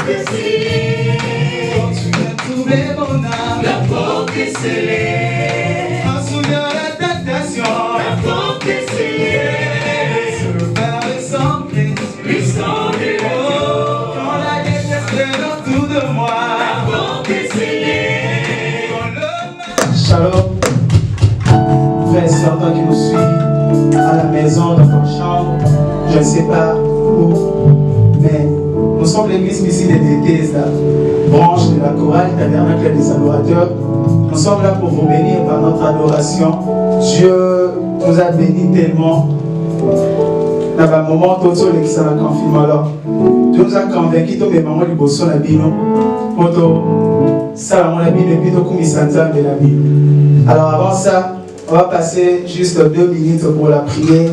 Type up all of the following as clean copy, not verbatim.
scellée. Quand tu as trouvé mon âme, la porte est scellée. En souvenant la tentation, la porte est scellée. Seul par le sang Christ, le sang de l'agneau. Quand la détresse est autour de moi, la porte est scellée. Shalom, frères et sœurs, toi qui nous suis à la maison, dans ton chambre, je ne sais pas où, mais nous sommes l'église ici de Déthèse, la branche de la chorale tabernacle des adorateurs. Nous sommes là pour vous bénir par notre adoration. Dieu nous a bénis tellement. Dans un moment, tout le confinement, alors Dieu nous a convaincus que mes mamans du Bosson la bino, ça la bino et puis tout comme ils de la Bible. Alors avant ça, on va passer juste 2 minutes pour la prière.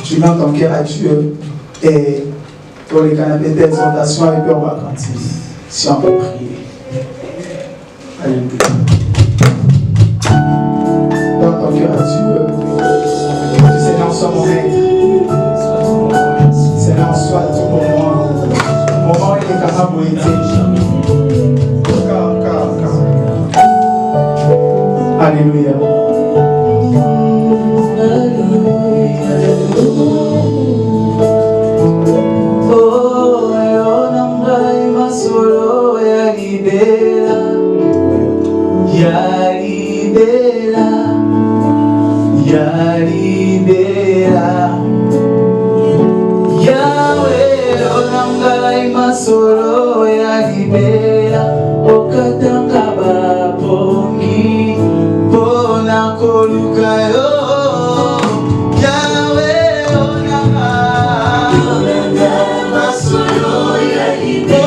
Tu mets ton cœur à Dieu et pour les canapés d'exhortation et puis on va continuer. Si on peut prier. Alléluia. Donne ton cœur à Dieu. Seigneur, sois mon maître. Seigneur, sois tout pour moi. Au moment où il est capable de Alléluia. Yahweh, onangai masolo ya libela, okatanga bapongi, pona koluka yo. Yahweh, onangai masolo ya libela,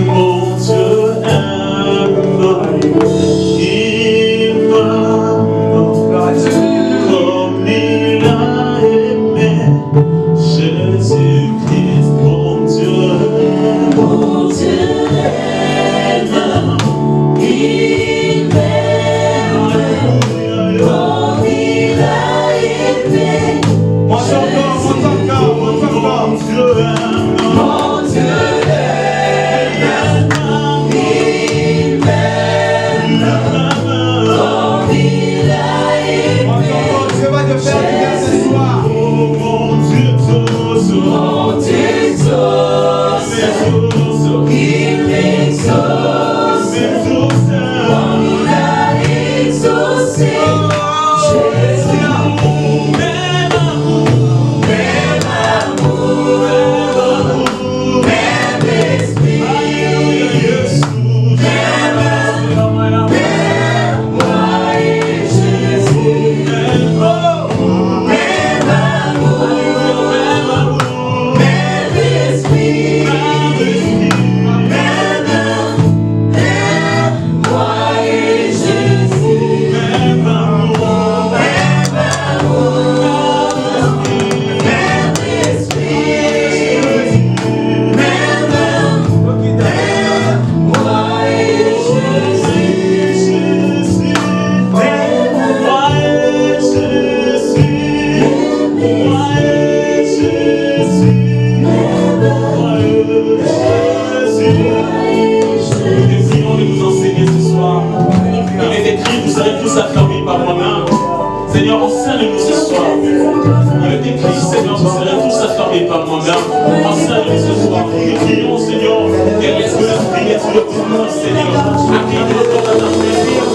Mon Dieu aime tous affermis par moi-même. Seigneur, enseigne-nous ce soir. Il est écrit, Seigneur, vous serez tous affermis par moi-même. Enseigne-nous ce soir. Nous prions, Seigneur, que l'esprit est sur le monde, Seigneur. Accueille le corps de ta prière.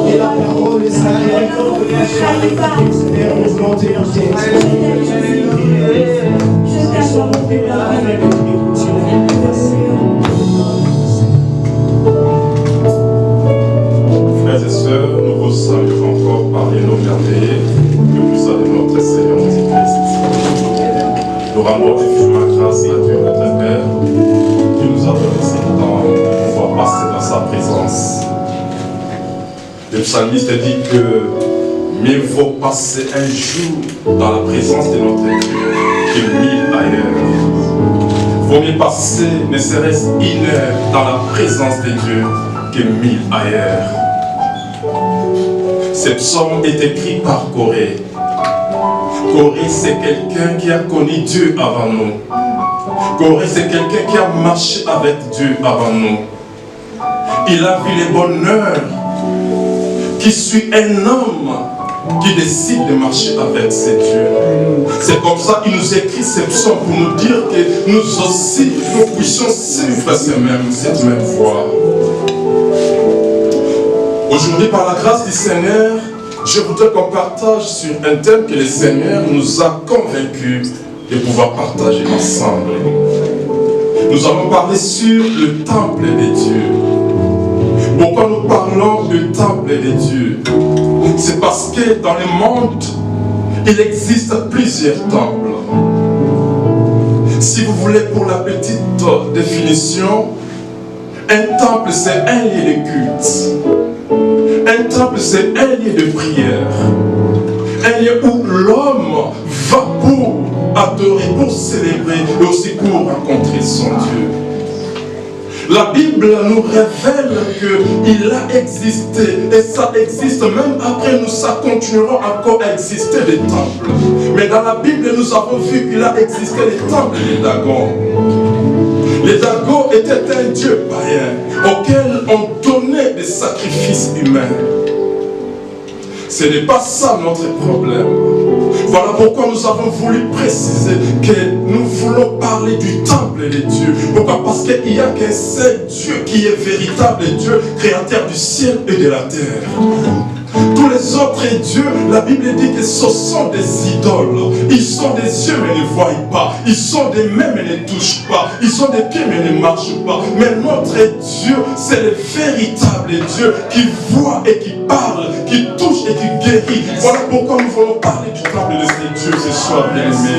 Et la parole est sainte. Seigneur, nous voulons t'écouter. Frères et sœurs, nous vous saluons encore par les noms merveilleux que vous avez notre Seigneur Jésus-Christ. Nous rendons infiniment grâce à Dieu notre Père qui nous a donné ce temps de pouvoir passer dans sa présence. Le psalmiste dit que mieux vaut passer un jour dans la présence de notre Dieu que 1000 ailleurs. Vaut mieux passer ne serait-ce une heure dans la présence de Dieu que 1000 ailleurs. Ce psaume est écrit par Corée. Corée, c'est quelqu'un qui a connu Dieu avant nous. Corée, c'est quelqu'un qui a marché avec Dieu avant nous. Il a vu les bonheurs qui suit un homme qui décide de marcher avec ses dieux. C'est comme ça qu'il nous écrit ces psaumes pour nous dire que nous aussi, nous puissions suivre cette même voie. Aujourd'hui, par la grâce du Seigneur, je voudrais qu'on partage sur un thème que le Seigneur nous a convaincus de pouvoir partager ensemble. Nous allons parler sur le temple de Dieu. Pourquoi nous parlons du temple de Dieu? C'est parce que dans le monde, il existe plusieurs temples. Si vous voulez, pour la petite définition, un temple c'est un lieu de culte. Un temple c'est un lieu de prière. Un lieu où l'homme va pour adorer, pour célébrer et aussi pour rencontrer son Dieu. La Bible nous révèle qu'il a existé et ça existe même après nous, ça continuera encore à exister des temples. Mais dans la Bible, nous avons vu qu'il a existé les temples des Dagon. Les Dagon étaient un dieu païen auquel on donnait des sacrifices humains. Ce n'est pas ça notre problème. Voilà pourquoi nous avons voulu préciser que nous voulons parler du temple de Dieu. Pourquoi? Parce qu'il n'y a qu'un seul Dieu qui est véritable Dieu, créateur du ciel et de la terre. Tous les autres dieux, la Bible dit que ce sont des idoles. Ils sont des yeux mais ne voient pas. Ils sont des mains mais ne touchent pas. Ils sont des pieds mais ne marchent pas. Mais notre Dieu, c'est le véritable Dieu qui voit et qui parle, qui touche et qui guérit. Voilà pourquoi nous voulons parler du temple de ce Dieu ce soir, bien-aimé.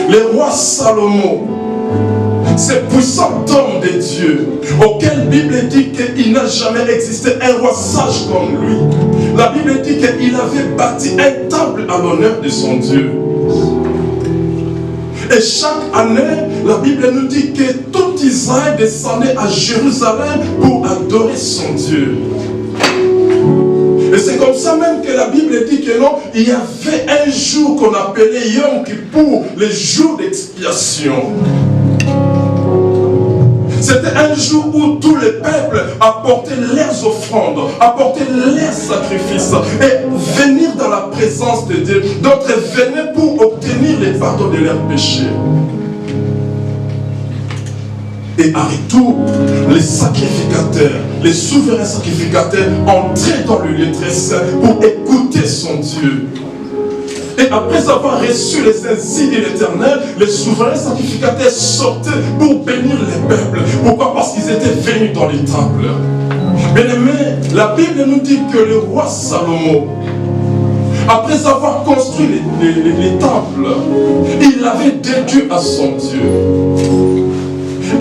Le roi Salomon, ce puissant homme de Dieu, auquel la Bible dit qu'il n'a jamais existé un roi sage comme lui. La Bible dit qu'il avait bâti un temple à l'honneur de son Dieu. Et chaque année, la Bible nous dit que tout Israël descendait à Jérusalem pour adorer son Dieu. Et c'est comme ça même que la Bible dit que non, il y avait un jour qu'on appelait Yom Kippour, le jour d'expiation. C'était un jour où tous les peuples apportaient leurs offrandes, apportaient leurs sacrifices et venir dans la présence de Dieu. D'autres venaient pour obtenir le pardon de leurs péchés. Et en retour, les sacrificateurs, les souverains sacrificateurs entraient dans le lieu très saint pour écouter son Dieu. Et après avoir reçu les insignes de l'Éternel, les souverains sacrificateurs sortaient pour bénir les peuples. Pourquoi? Parce qu'ils étaient venus dans les temples. Bien-aimés, la Bible nous dit que le roi Salomon, après avoir construit les temples, il avait dédié à son Dieu.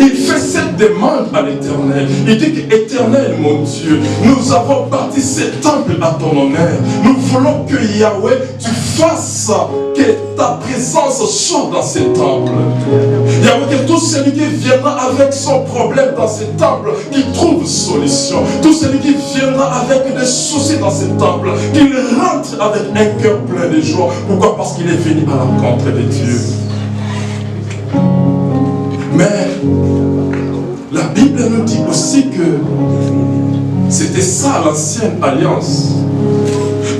Il fait cette demande à l'Éternel. Il dit que Éternel, mon Dieu, nous avons bâti ce temple à ton honneur. Nous voulons que Yahweh, tu fasses que ta présence soit dans ce temple. Yahweh, que tout celui qui viendra avec son problème dans ce temple, qu'il trouve solution. Tout celui qui viendra avec des soucis dans ce temple, qu'il rentre avec un cœur plein de joie. Pourquoi? Parce qu'il est venu à la rencontre de Dieu. Mais la Bible nous dit aussi que C'était ça l'ancienne alliance.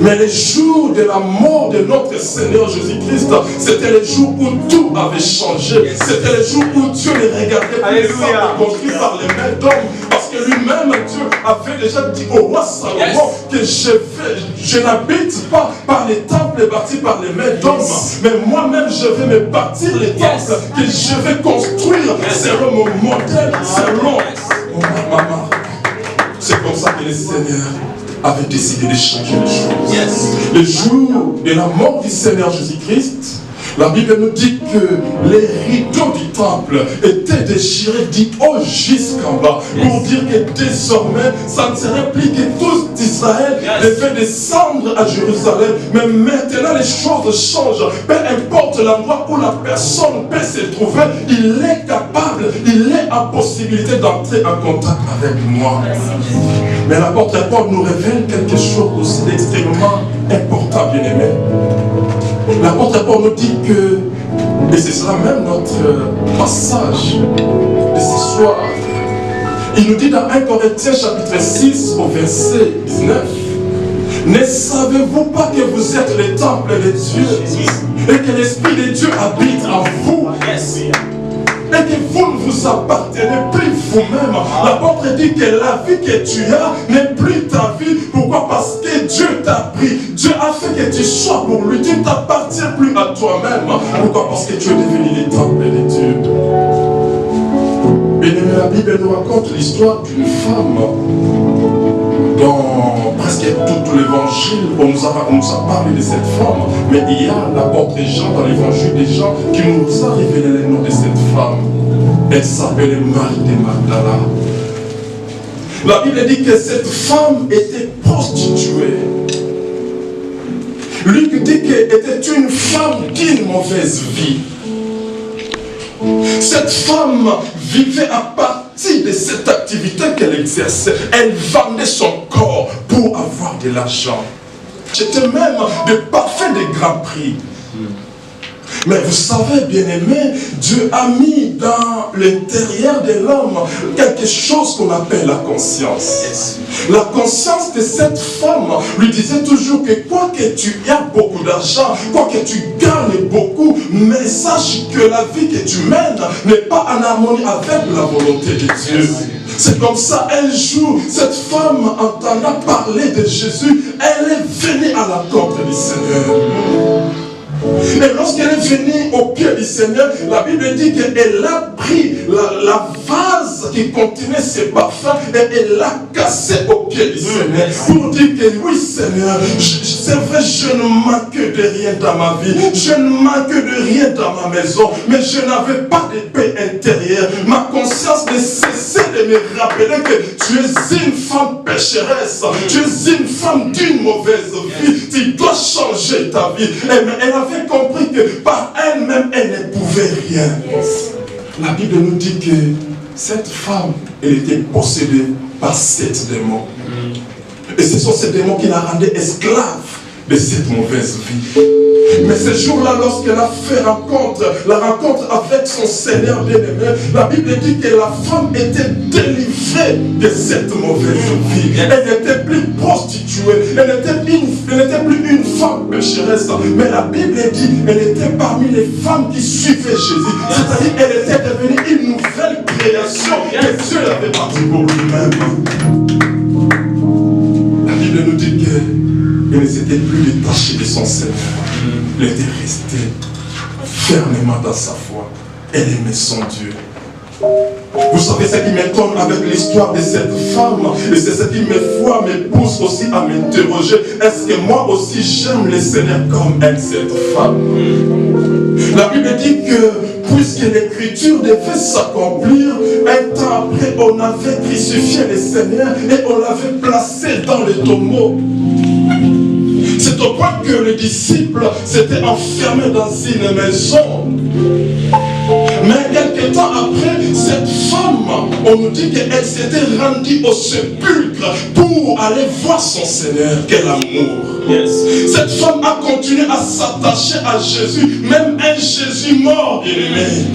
Mais les jours de la mort de notre Seigneur Jésus-Christ, c'était les jours où tout avait changé. C'était les jours où Dieu ne regardait plus les temples construits par les mains d'hommes. Parce que lui-même, Dieu avait déjà dit au roi Salomon que je n'habite pas par les temples bâtis par les mains d'hommes. Mais moi-même, je vais me bâtir les temples que je vais construire selon mon modèle, selon mon marque. C'est comme ça que le Seigneur avait décidé de changer les choses. Le jour de la mort du Seigneur Jésus-Christ, la Bible nous dit que les rideaux du temple étaient déchirés du haut jusqu'en bas, pour dire que désormais, ça ne serait plus que tous d'Israël devaient descendre à Jérusalem. Mais maintenant, les choses changent. Peu importe l'endroit où la personne peut se trouver, il est capable, il est en possibilité d'entrer en contact avec moi. Mais l'apôtre Paul nous révèle quelque chose aussi d'extrêmement important, bien aimé. L'apôtre Paul nous dit que, et ce sera même notre passage de ce soir, il nous dit dans 1 Corinthiens chapitre 6 au verset 19, ne savez-vous pas que vous êtes le temple de Dieu et que l'Esprit de Dieu habite en vous? Et que vous ne vous appartenez plus vous-même. L'apôtre dit que la vie que tu as n'est plus ta vie. Pourquoi? Parce que Dieu t'a pris. Dieu a fait que tu sois pour lui. Tu ne t'appartiens plus à toi-même. Pourquoi? Parce que tu es devenu le temple de Dieu. Bien aimé, la Bible nous raconte l'histoire d'une femme. Dans presque tout l'évangile, on nous a parlé de cette femme, mais il y a l'apôtre Jean dans l'évangile des Jean qui nous a révélé le nom de cette femme. Elle s'appelait Marie de Magdala. La Bible dit que cette femme était prostituée. Luc dit qu'elle était une femme d'une mauvaise vie. Cette femme vivait à partir de cette activité qu'elle exerçait. Elle vendait son corps pour avoir de l'argent. C'était même de parfait de grand prix. Mais vous savez, bien aimé, Dieu a mis dans l'intérieur de l'homme quelque chose qu'on appelle la conscience. La conscience de cette femme lui disait toujours que quoi que tu aies beaucoup d'argent, quoi que tu gagnes beaucoup, mais sache que la vie que tu mènes n'est pas en harmonie avec la volonté de Dieu. C'est comme ça, un jour, cette femme entendant parler de Jésus, elle est venue à la rencontre du Seigneur. Et lorsqu'elle est venue au pied du Seigneur, la Bible dit qu'elle a pris la vase qui contenait ses parfums et elle l'a cassé au pied du Seigneur pour dire que oui Seigneur, c'est vrai, je ne manque de rien dans ma vie, je ne manque de rien dans ma maison, mais je n'avais pas de paix intérieure. Ma conscience ne cessait de me rappeler que tu es une femme pécheresse, tu es une femme d'une mauvaise vie, tu dois changer ta vie. Elle avait compris que par elle-même, elle ne pouvait rien. La Bible nous dit que cette femme, elle était possédée par 7 démons. Et ce sont ces démons qui la rendaient esclave de cette mauvaise vie. Mais ce jour-là, lorsqu'elle a fait la rencontre avec son Seigneur bien-aimé, la Bible dit que la femme était délivrée de cette mauvaise vie. Elle n'était plus prostituée, elle n'était plus une femme pécheresse, mais la Bible dit qu'elle était parmi les femmes qui suivaient Jésus. C'est-à-dire qu'elle était devenue une nouvelle création que Dieu avait bâtie pour lui-même. La Bible nous dit qu'elle ne s'était plus détachée de son Seigneur. Elle était restée fermement dans sa foi. Elle aimait son Dieu. Vous savez ce qui m'étonne avec l'histoire de cette femme, et c'est ce qui me pousse aussi à m'interroger. Est-ce que moi aussi j'aime le Seigneur comme aime cette femme? La Bible dit que puisque l'écriture devait s'accomplir, un temps après on avait crucifié le Seigneur et on l'avait placé dans le tombeau. C'est au point que les disciples s'étaient enfermés dans une maison. Mais quelques temps après, cette femme, on nous dit qu'elle s'était rendue au sépulcre pour aller voir son Seigneur. Quel amour! Cette femme a continué à s'attacher à Jésus, même un Jésus mort, bien-aimé.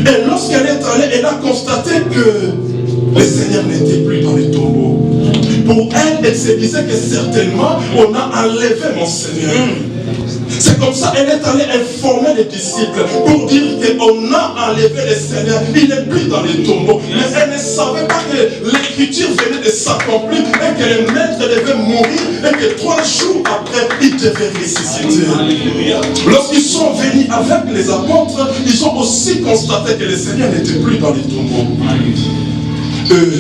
Et lorsqu'elle est allée, elle a constaté que le Seigneur n'était plus dans les tombeaux. Pour elle, elle se disait que certainement, on a enlevé mon Seigneur. C'est comme ça, elle est allée informer les disciples pour dire qu'on a enlevé le Seigneur, il n'est plus dans les tombeaux. Mais elle ne savait pas que l'écriture venait de s'accomplir et que le maître devait mourir et que 3 jours après, il devait ressusciter. Lorsqu'ils sont venus avec les apôtres, ils ont aussi constaté que le Seigneur n'était plus dans les tombeaux. Eux,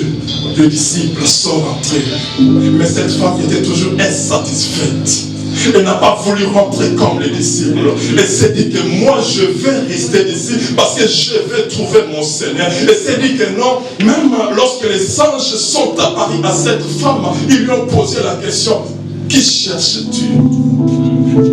les disciples sont rentrés, mais cette femme était toujours insatisfaite. Elle n'a pas voulu rentrer comme les disciples. Elle s'est dit que moi je vais rester ici parce que je vais trouver mon Seigneur. Elle s'est dit que non, même lorsque les anges sont apparus à cette femme, ils lui ont posé la question: qui cherches-tu?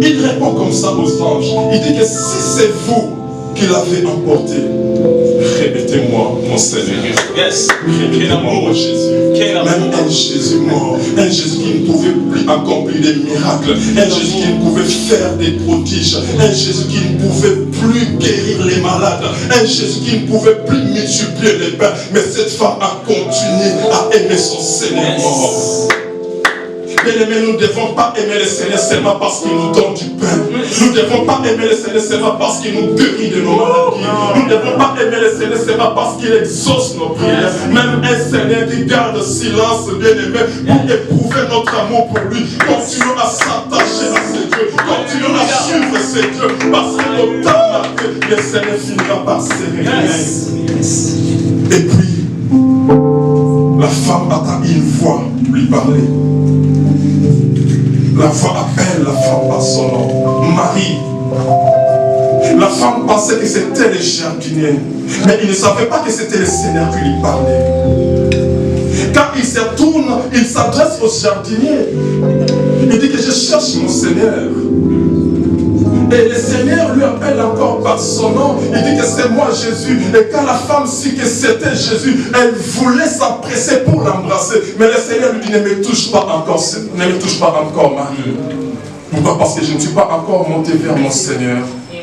Il répond comme ça aux anges. Il dit que si c'est vous qui l'avez emporté, remettez-moi mon Seigneur. Remettez-moi mon Jésus. Même un Jésus mort, un Jésus qui ne pouvait plus accomplir des miracles, un Jésus qui ne pouvait faire des prodiges, un Jésus qui ne pouvait plus guérir les malades, un Jésus qui ne pouvait plus multiplier les pains. Mais cette femme a continué à aimer son Seigneur mort. Bien-aimés, nous ne devons pas aimer le Seigneur seulement parce qu'il nous donne du pain. Nous ne devons pas aimer le Seigneur seulement parce qu'il nous guérit de nos maladies. Nous ne devons pas aimer le Seigneur seulement parce qu'il exauce nos prières. Même un Seigneur qui garde silence, bien-aimé, pour éprouver notre amour pour lui. Continuons à s'attacher à ce Dieu. Continuons à suivre ce Dieu. Parce que au temps marqué, le Seigneur finira par se révéler. Et puis, la femme attend une voix lui parler. La voix appelle la femme par son nom, Marie. La femme pensait que c'était le jardinier, mais il ne savait pas que c'était le Seigneur qui lui parlait. Quand il se tourne, il s'adresse au jardinier. Il dit que je cherche mon Seigneur. Et le Seigneur lui appelle encore par son nom. Il dit que c'est moi Jésus. Et quand la femme sut que c'était Jésus, elle voulait s'empresser pour l'embrasser. Mais le Seigneur lui dit: ne me touche pas encore, ne me touche pas encore, Marie. Pourquoi? Parce que je ne suis pas encore monté vers mon Seigneur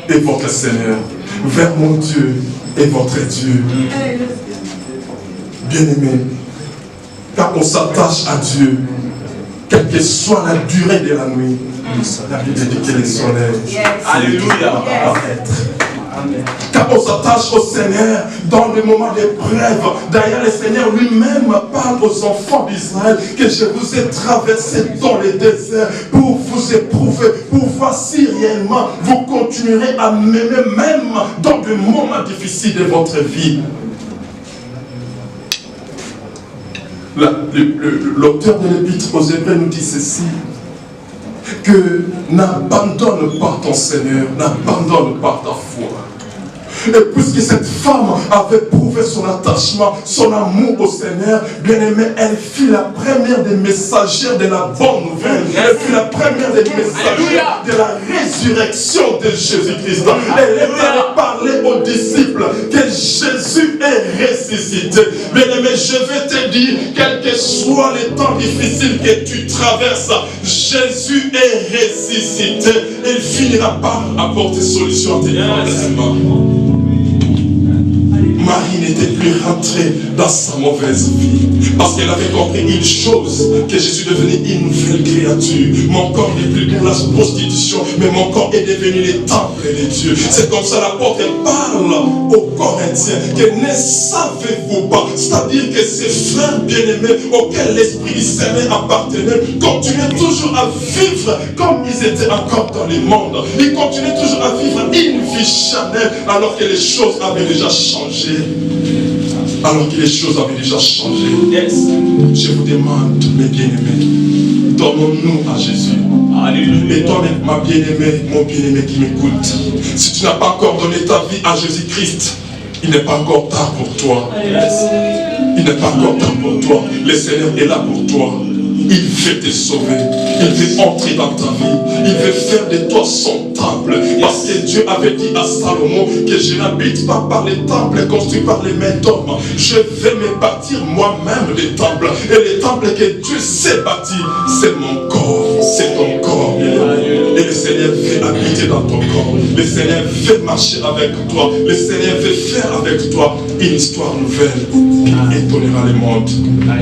et votre Seigneur, vers mon Dieu et votre Dieu. Bien-aimé, quand on s'attache à Dieu, quelle que soit la durée de la nuit, la Bible dit que le soleil Alléluia. Quand on s'attache au Seigneur dans le moment d'épreuve, d'ailleurs le Seigneur lui-même parle aux enfants d'Israël que je vous ai traversé dans le désert pour vous éprouver, pour voir si réellement vous continuerez à m'aimer même dans des moments difficiles de votre vie. L'auteur de l'Épître aux Hébreux nous dit ceci, que n'abandonne pas ton Seigneur, n'abandonne pas ta foi. Et puisque cette femme avait prouvé son attachement, son amour au Seigneur, bien aimé, elle fut la première des messagères de la bonne nouvelle. Elle fut la première des messagères de la résurrection de Jésus-Christ. Elle est allée parler aux disciples que Jésus est ressuscité. Bien aimé, je vais te dire, quel que soit les temps difficiles que tu traverses, Jésus est ressuscité. Il finira par apporter solution à tes problèmes. Marie n'était plus rentrée dans sa mauvaise vie parce qu'elle avait compris une chose, que Jésus devenait une nouvelle créature. Mon corps n'est plus pour la prostitution, mais mon corps est devenu le temple de Dieu. C'est comme ça l'apôtre parle aux Corinthiens, que ne savez-vous pas, c'est-à-dire que ces frères bien-aimés auxquels l'Esprit du Seigneur appartenait continuaient toujours à vivre comme ils étaient encore dans le monde. Ils continuaient toujours à vivre une vie charnelle alors que les choses avaient déjà changé. Alors que les choses avaient déjà changé. Yes. Je vous demande, mes bien-aimés, donnons-nous à Jésus. Alléluia. Et toi, ma bien-aimée, mon bien-aimé qui m'écoute, si tu n'as pas encore donné ta vie à Jésus-Christ, il n'est pas encore tard pour toi. Yes. Il n'est pas encore tard pour toi. Le Seigneur est là pour toi. Il veut te sauver. Il veut entrer dans ta vie. Il veut faire de toi son temple. Parce que Dieu avait dit à Salomon que je n'habite pas par les temples construits par les mains d'hommes. Je vais me bâtir moi-même des temples. Et les temples que Dieu s'est bâtis, c'est mon corps. C'est ton corps. Et le Seigneur veut habiter dans ton corps. Le Seigneur veut marcher avec toi. Le Seigneur veut faire avec toi une histoire nouvelle qui étonnera le monde.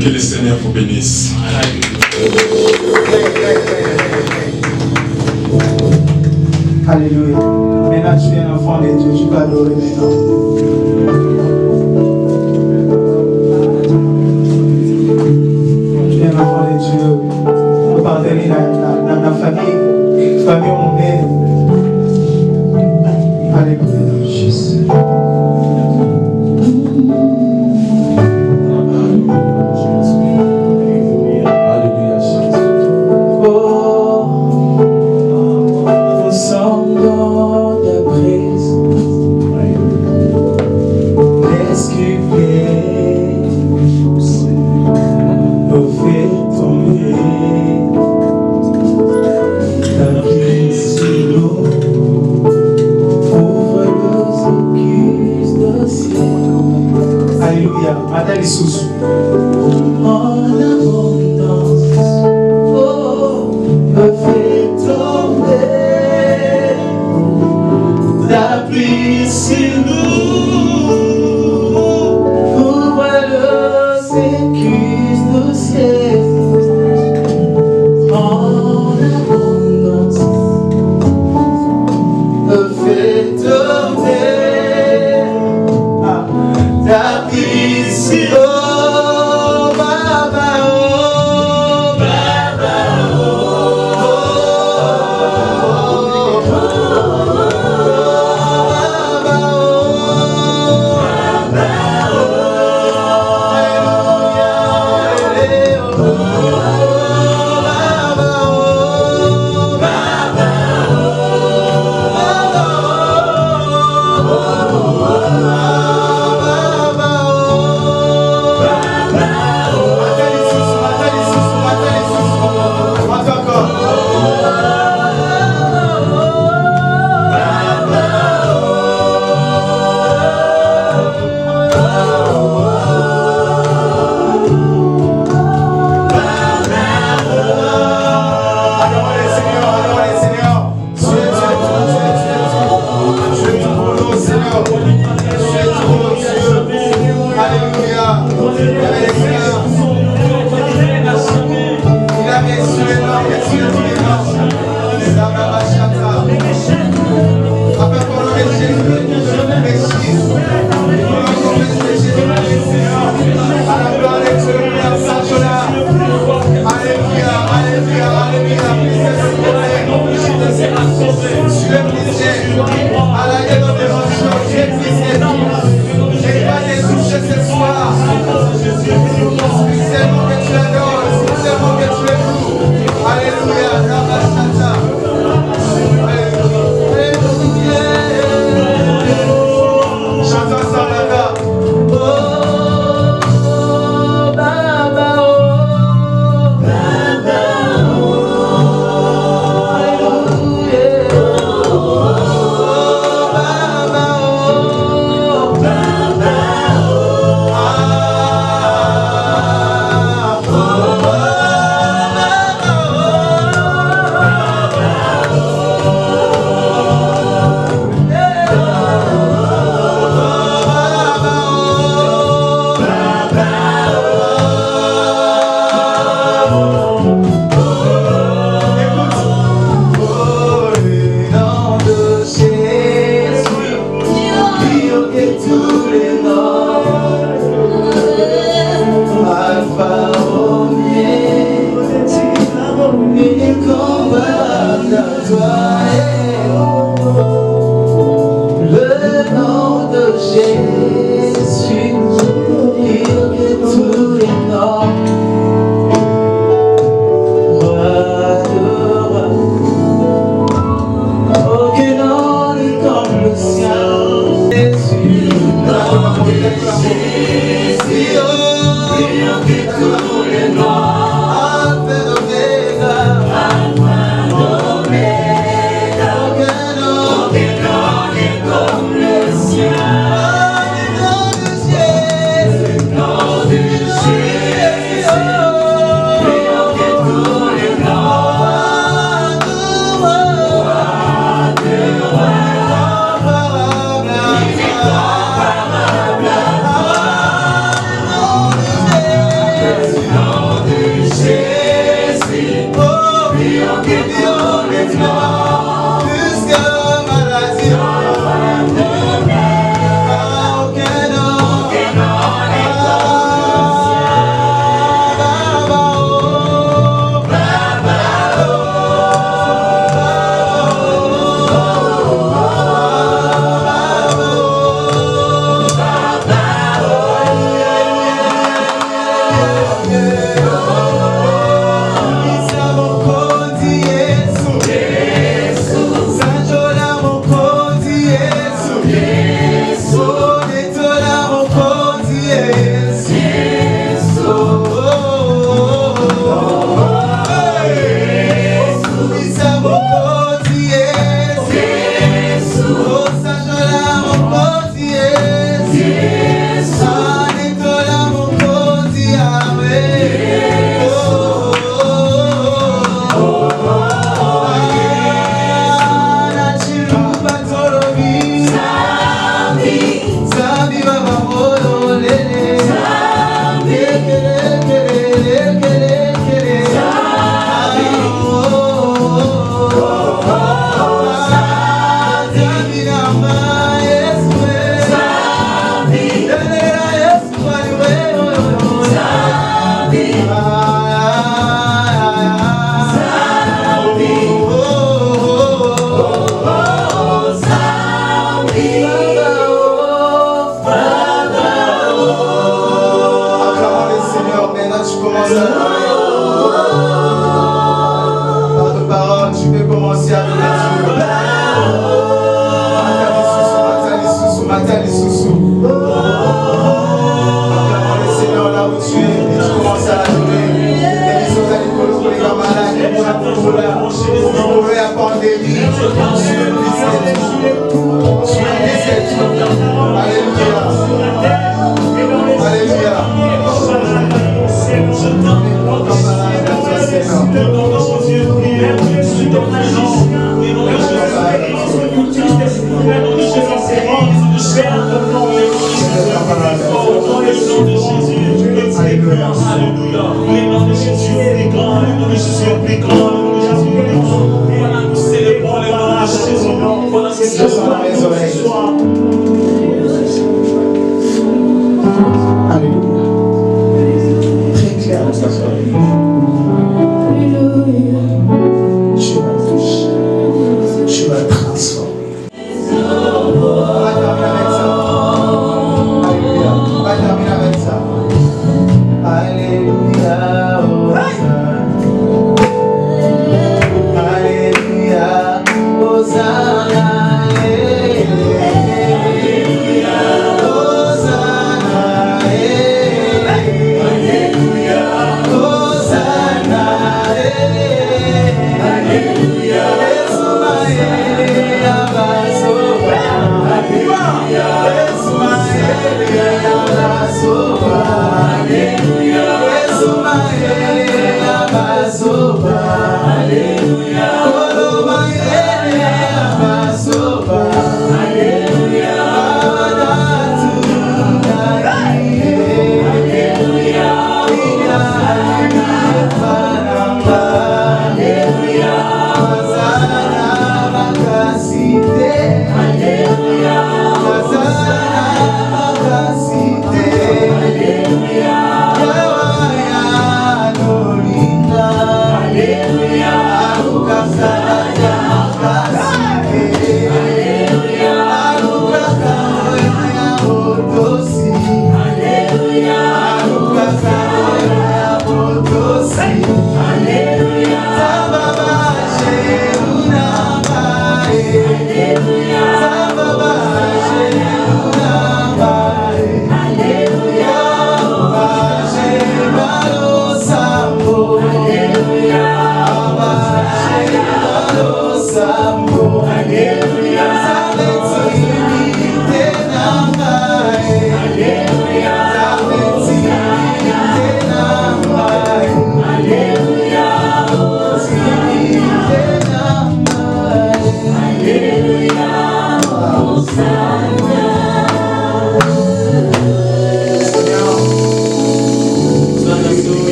Que le Seigneur vous bénisse. Alléluia. Maintenant tu es un enfant de Dieu, tu peux adorer maintenant. Tu es un enfant de Dieu. Vous parvenez dans la famille mondaine. Alléluia. Jésus. Alléluia. Nous sommes dans ta présence. Nous fait tomber ta vie sur nous. Ouvre nos ocus ciel. Alléluia. Madame Issous. En abondance, me fait tomber ta pluie sur nous. Ouvre nos écus du ciel. En abondance, me fait tomber ta pluie sur nous. Alléluia. Père, au nom de Jésus, le plus grand, alléluia. Le nom de Jésus est plus grand, le nom de Jésus est plus grand, le nom de Jésus est plus grand. Voilà, nous célébrons le nom de Jésus. Voilà, nous célébrons ce soir. Alléluia. Très clair dans sa soirée. Tu vas toucher. Tu vas transformer. On va terminer avec ça. Alléluia. On va terminer avec ça. Alléluia. Alléluia. Hosanna.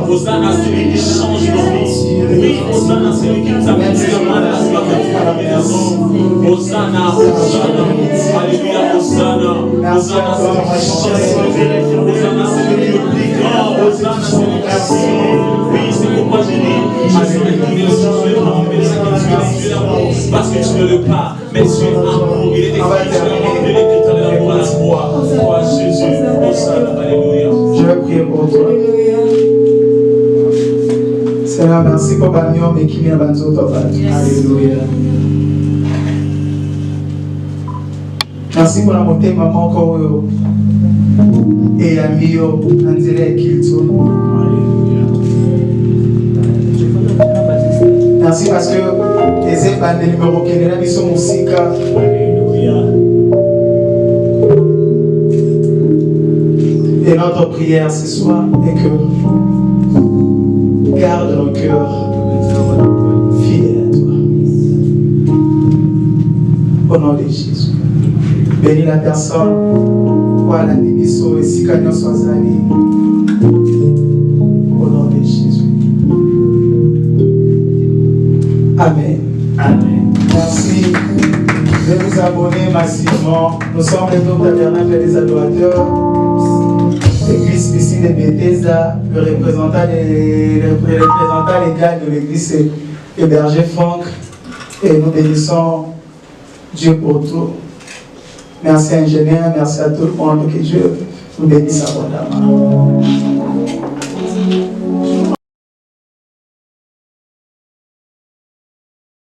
Hosanna, celui qui change nos vies. Oui, Hosanna, celui qui nous amène sur la Hosanna, Hosanna, alléluia, Hosanna, Hosanna, celui qui change nos vies. Hosanna, celui qui est plus grand. Hosanna, celui qui est oui, c'est pourquoi j'ai dit, Jésus est l'amour, parce que tu ne le pas, mais tu es amour. Il est écrit, tu es l'écriture de l'amour à la croix. Toi, Jésus, Hosanna, alléluia. Je vais prier pour toi. Seigneur, merci pour Bagnon et qui vient à Alléluia. Merci pour la montée, maman, encore et ami, on dirait qu'il tourne. Merci parce que les épannes des numéros qui sont là, ils sont aussi cas. Et notre prière ce soir est que garde nos cœurs fidèles à toi. Au nom de Jésus. Bénis la personne. Voilà, Nibiso et Sikanyo Swazali. Au nom de Jésus. Amen. Amen. Merci de vous abonner massivement. Nous sommes les deux tabernacles des adorateurs. L'église Piscine de Bethesda, le représentant légal de l'église est Berger Franck. Et nous bénissons Dieu pour tout. Merci ingénieur, merci à tout le monde, que Dieu nous bénisse abondamment.